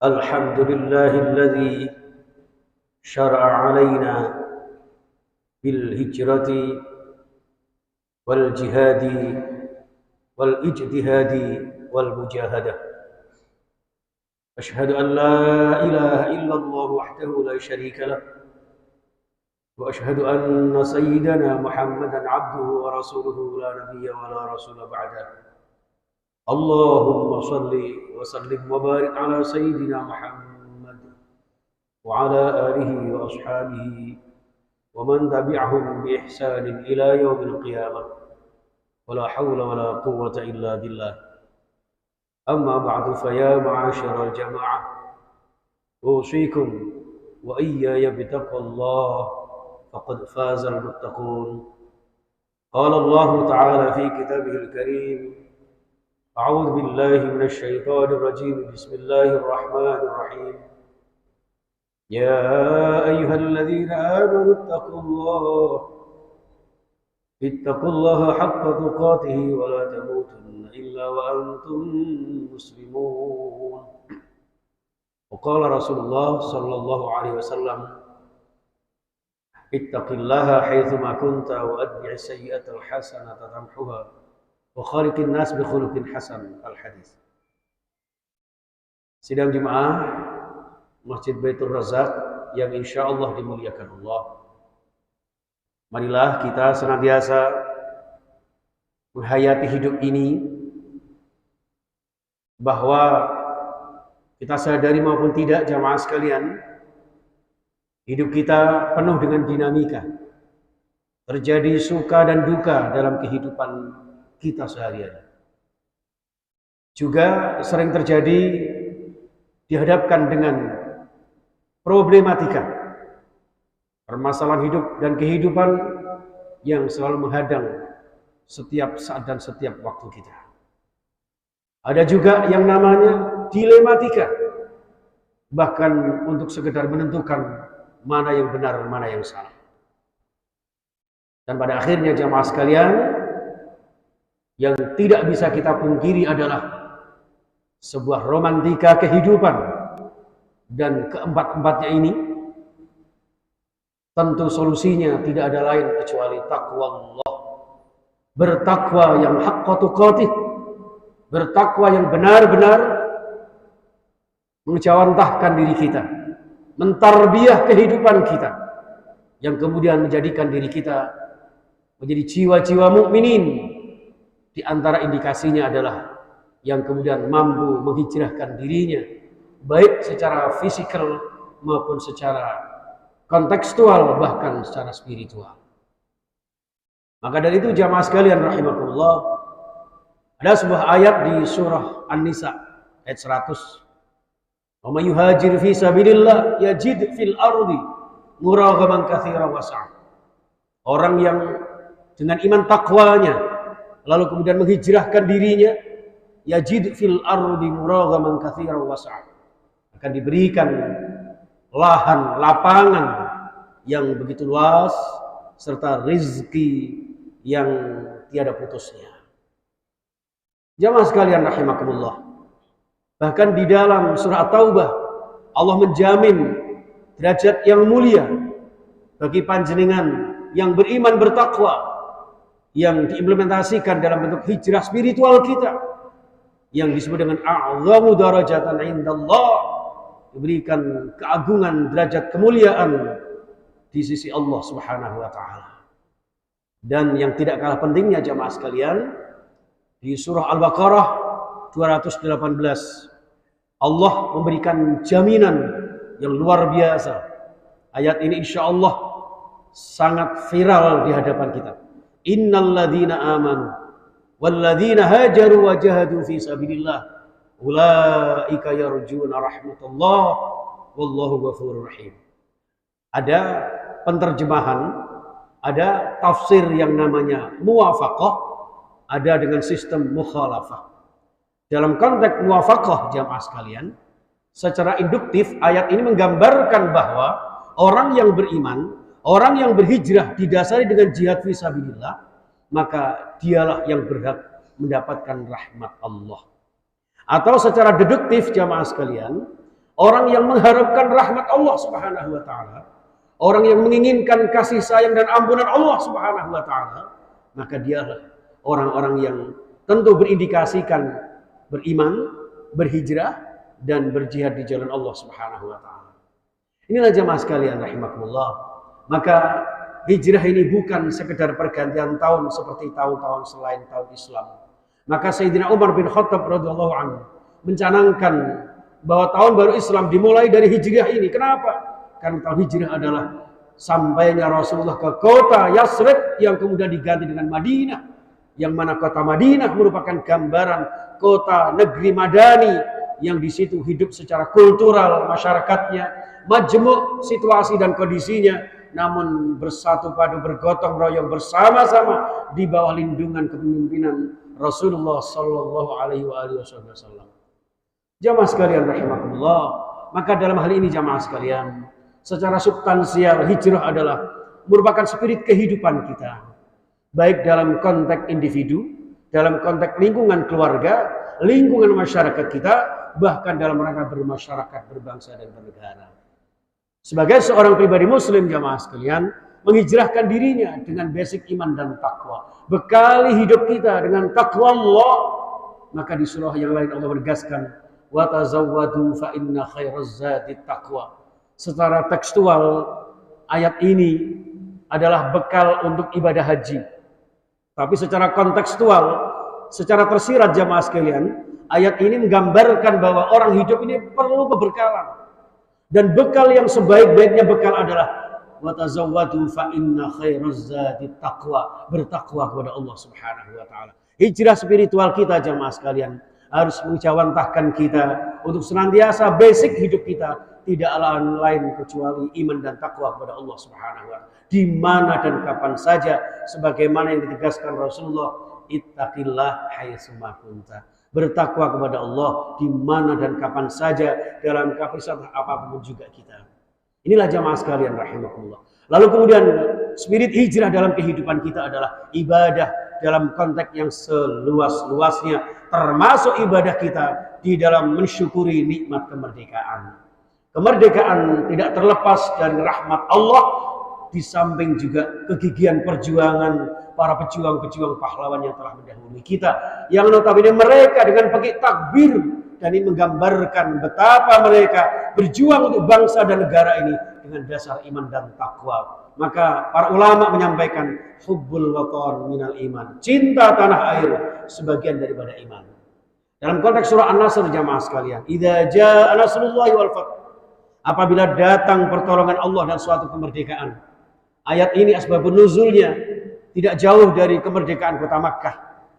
الحمد لله الذي شرع علينا بالهجرة والجهاد والاجتهاد والمجاهدة. أشهد أن لا إله إلا الله وحده لا شريك له، وأشهد أن سيدنا محمدا عبده ورسوله لا نبي ولا رسول بعده. اللهم صل وسلم وبارك على سيدنا محمد وعلى آله وأصحابه ومن تبعهم بإحسان إلى يوم القيامة، ولا حول ولا قوة إلا بالله. أما بعد، فيا معاشر الجماعة، أوصيكم وإياي بتقوى الله، فقد فاز المتقون. قال الله تعالى في كتابه الكريم: أعوذ بالله من الشيطان الرجيم، بسم الله الرحمن الرحيم. يا أيها الذين آمنوا اتقوا الله حق تقاته ولا تموتن إلا وأنتم مسلمون. وقال رسول الله صلى الله عليه وسلم: اتق الله حيثما كنت وأتبع السيئة الحسنة تمحها وخالق الناس بخلق حسن. Al-Hadis. Sidang jemaah Masjid Baitur Razak yang insya Allah dimuliakan Allah, marilah kita senantiasa menghayati hidup ini, bahwa kita sadari maupun tidak jamaah sekalian, hidup kita penuh dengan dinamika. Terjadi suka dan duka dalam kehidupan kita sehari-hari. Juga sering terjadi dihadapkan dengan problematika, permasalahan hidup dan kehidupan yang selalu menghadang setiap saat dan setiap waktu kita. Ada juga yang namanya dilematika, bahkan untuk sekedar menentukan mana yang benar, mana yang salah. Dan pada akhirnya jamaah sekalian, yang tidak bisa kita pungkiri adalah sebuah romantika kehidupan. Dan keempat-empatnya ini tentu solusinya tidak ada lain kecuali takwa Allah. Bertakwa yang haqqa tuqatih, bertakwa yang benar-benar menjawantahkan diri kita, mentarbiyah kehidupan kita, yang kemudian menjadikan diri kita menjadi jiwa-jiwa mukminin. Di antara indikasinya adalah yang kemudian mampu menghijrahkan dirinya, baik secara fisikal maupun secara kontekstual, bahkan secara spiritual. Maka dari itu jamaah sekalian rahimakumullah, ada sebuah ayat di surah An-Nisa ayat 100. Wa may yuhajir fi sabilillah yajid fil ardi muraghaman katsiran wasi'a. Orang yang dengan iman takwanya lalu kemudian menghijrahkan dirinya, yajid fil ardi muraghaman katsiran wasi'a, akan diberikan lahan, lapangan yang begitu luas serta rezeki yang tiada putusnya. Jamaah sekalian rahimakumullah, bahkan di dalam surah At-Taubah Allah menjamin derajat yang mulia bagi panjenengan yang beriman bertakwa, yang diimplementasikan dalam bentuk hijrah spiritual kita, yang disebut dengan a'zamu darajatan indallah, diberikan keagungan derajat kemuliaan di sisi Allah Subhanahu wa taala. Dan yang tidak kalah pentingnya jamaah sekalian, di surah Al-Baqarah 218 Allah memberikan jaminan yang luar biasa. Ayat ini insya Allah sangat viral di hadapan kita. Innal ladzina amanu wal ladzina hajaru wa jahadu fi sabilillah ulaika yarjuna rahmatullah wallahu ghafurur rahim. Ada penterjemahan, ada tafsir yang namanya muwafaqah, ada dengan sistem mukhalafah. Dalam konteks muwafaqah jamaah sekalian, secara induktif ayat ini menggambarkan bahwa orang yang beriman, orang yang berhijrah didasari dengan jihad fisabilillah, maka dialah yang berhak mendapatkan rahmat Allah. Atau secara deduktif jamaah sekalian, orang yang mengharapkan rahmat Allah Subhanahu wa taala, orang yang menginginkan kasih sayang dan ampunan Allah Subhanahu wa taala, maka dialah orang-orang yang tentu berindikasikan beriman, berhijrah dan berjihad di jalan Allah Subhanahu wa taala. Inilah jamaah sekalian rahimakumullah. Maka hijrah ini bukan sekedar pergantian tahun seperti tahun-tahun selain tahun Islam. Maka Sayyidina Umar bin Khattab radhiyallahu anhu mencanangkan bahwa tahun baru Islam dimulai dari hijrah ini. Kenapa? Karena tahun hijrah adalah sampainya Rasulullah ke kota Yasrib yang kemudian diganti dengan Madinah. Yang mana kota Madinah merupakan gambaran kota negeri Madani yang di situ hidup secara kultural masyarakatnya, majmuk situasi dan kondisinya, namun bersatu padu bergotong royong bersama-sama di bawah lindungan kepemimpinan Rasulullah Sallallahu Alaihi Wasallam. Jamaah sekalian rahimakumullah, maka dalam hal ini jamaah sekalian, secara substansial hijrah adalah merupakan spirit kehidupan kita, baik dalam konteks individu, dalam konteks lingkungan keluarga, lingkungan masyarakat kita, bahkan dalam rangka bermasyarakat, berbangsa dan bernegara. Sebagai seorang pribadi muslim jamaah sekalian, menghijrahkan dirinya dengan basic iman dan takwa, bekali hidup kita dengan takwa Allah. Maka di surah yang lain Allah menegaskan, wa tazawwadu fa inna khairaz zadi taqwa. Secara tekstual ayat ini adalah bekal untuk ibadah haji. Tapi secara kontekstual, secara tersirat jamaah sekalian, ayat ini menggambarkan bahwa orang hidup ini perlu keberkalan. Dan bekal yang sebaik-baiknya bekal adalah wa tazawwadu fa inna khairaz zadi taqwa, bertakwa kepada Allah Subhanahu wa taala. Hijrah spiritual kita jamaah sekalian harus menjawantahkan kita untuk senantiasa basic hidup kita tidak lain kecuali iman dan takwa kepada Allah Subhanahu wa taala. Di mana dan kapan saja sebagaimana yang ditegaskan Rasulullah, ittaqillah haitsu ma kunta. Bertakwa kepada Allah di mana dan kapan saja, dalam kapasitas apapun juga kita. Inilah jamaah sekalian rahimakumullah. Lalu kemudian spirit hijrah dalam kehidupan kita adalah ibadah dalam konteks yang seluas-luasnya, termasuk ibadah kita di dalam mensyukuri nikmat kemerdekaan. Kemerdekaan tidak terlepas dari rahmat Allah, di samping juga kegigihan perjuangan para pejuang-pejuang pahlawan yang telah mendahului kita, yang notabene mereka dengan pakai takbir, dan ini menggambarkan betapa mereka berjuang untuk bangsa dan negara ini dengan dasar iman dan takwa. Maka para ulama menyampaikan hubbul watan minal iman, cinta tanah air sebagian daripada iman. Dalam konteks surah An-Nasr jamaah sekalian, idza jaa nasrullahi wal fath, apabila datang pertolongan Allah dan suatu kemerdekaan. Ayat ini asbabun nuzulnya tidak jauh dari kemerdekaan kota Makkah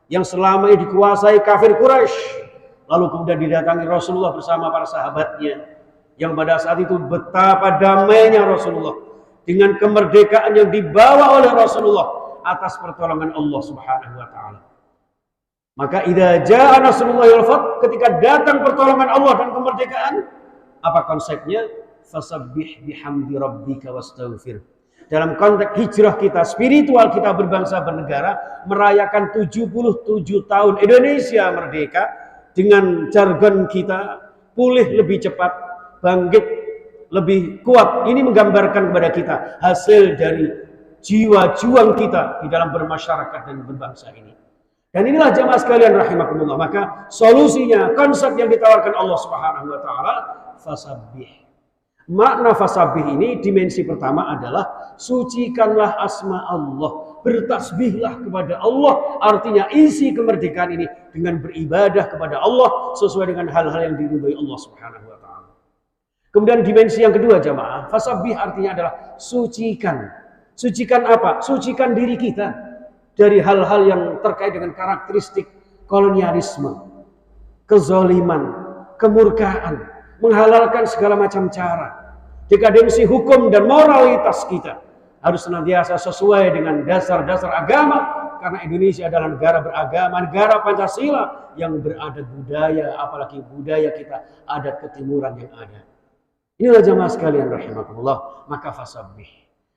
yang selama ini dikuasai kafir Quraisy. Lalu kemudian didatangi Rasulullah bersama para sahabatnya, yang pada saat itu betapa damainya Rasulullah dengan kemerdekaan yang dibawa oleh Rasulullah atas pertolongan Allah Subhanahu wa taala. Maka idza jaa nasrullahi wal fath, ketika datang pertolongan Allah dan kemerdekaan, apa konsepnya? Fasabbih bihamdi rabbika wastaghfir. Dalam konteks hijrah kita, spiritual kita berbangsa bernegara, merayakan 77 tahun Indonesia merdeka, dengan jargon kita pulih lebih cepat, bangkit lebih kuat. Ini menggambarkan kepada kita hasil dari jiwa juang kita di dalam bermasyarakat dan berbangsa ini. Dan inilah jamaah sekalian rahimakumullah. Maka solusinya, konsep yang ditawarkan Allah Subhanahu wa taala, fasabbih. Makna fasabih ini dimensi pertama adalah sucikanlah asma Allah, bertasbihlah kepada Allah. Artinya isi kemerdekaan ini dengan beribadah kepada Allah sesuai dengan hal-hal yang diridhoi Allah Subhanahu wa taala. Kemudian dimensi yang kedua jamaah, fasabih artinya adalah sucikan. Sucikan apa? Sucikan diri kita dari hal-hal yang terkait dengan karakteristik kolonialisme, kezaliman, kemurkaan, menghalalkan segala macam cara. Dekadensi hukum dan moralitas kita harus senantiasa sesuai dengan dasar-dasar agama, karena Indonesia adalah negara beragama, negara Pancasila yang beradat budaya, apalagi budaya kita adat ketimuran yang ada. Inilah jamaah sekalian rahimakumullah. Maka fasabbih.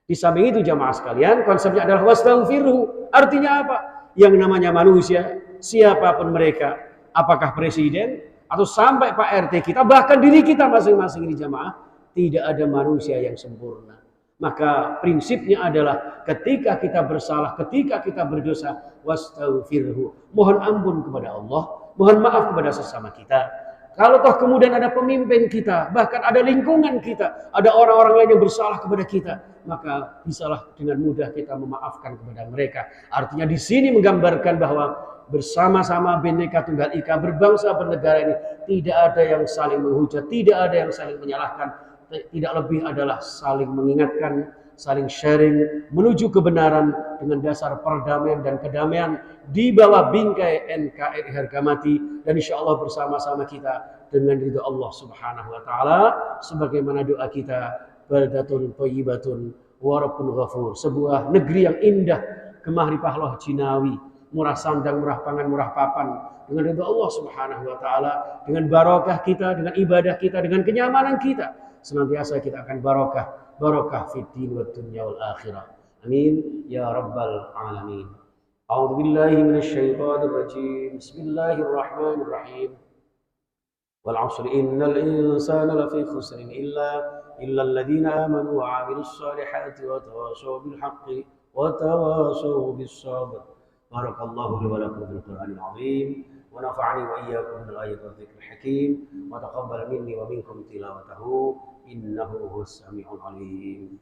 Di samping itu jamaah sekalian, konsepnya adalah wastaghfirhu. Artinya apa? Yang namanya manusia, siapapun mereka, apakah presiden, atau sampai Pak RT kita, bahkan diri kita masing-masing di jamaah, tidak ada manusia yang sempurna. Maka prinsipnya adalah ketika kita bersalah, ketika kita berdosa, wastaghfirhu, mohon ampun kepada Allah, mohon maaf kepada sesama kita. Kalau toh kemudian ada pemimpin kita, bahkan ada lingkungan kita, ada orang-orang lain yang bersalah kepada kita, maka bisalah dengan mudah kita memaafkan kepada mereka. Artinya di sini menggambarkan bahwa bersama-sama Bhinneka Tunggal Ika, berbangsa bernegara ini tidak ada yang saling menghujat, tidak ada yang saling menyalahkan, tidak lebih adalah saling mengingatkan, saling sharing menuju kebenaran dengan dasar perdamaian dan kedamaian di bawah bingkai NKRI harga mati, dan insya Allah bersama-sama kita dengan ridho Allah Subhanahu wa taala sebagaimana doa kita, baldatun thayyibatun wa rabbun ghafur, sebuah negeri yang indah, Kemah Ripah Loh Jinawi, murah sandang, murah pangan, murah papan, dengan ridho Allah Subhanahu wa taala, dengan barokah kita, dengan ibadah kita, dengan kenyamanan kita, senantiasa kita akan barokah fid din wad dunya wal akhirah. Amin ya rabbal alamin. A'udzu billahi minasy syaithanir rajim. Bismillahirrahmanirrahim. Wal 'asri innal insana lafi khusrin illa alladziina aamanu wa 'amilus shalihati wa tawashaw bil haqqi wa tawashaw bis sabr. Barakallahu li wa lakum bil Qur'anil 'azim wa nafa'ani wa iyyakum bil ayati wa dzikril hakim wa taqabbal minni wa minkum tilawatahu innahu huwas samiul 'alim.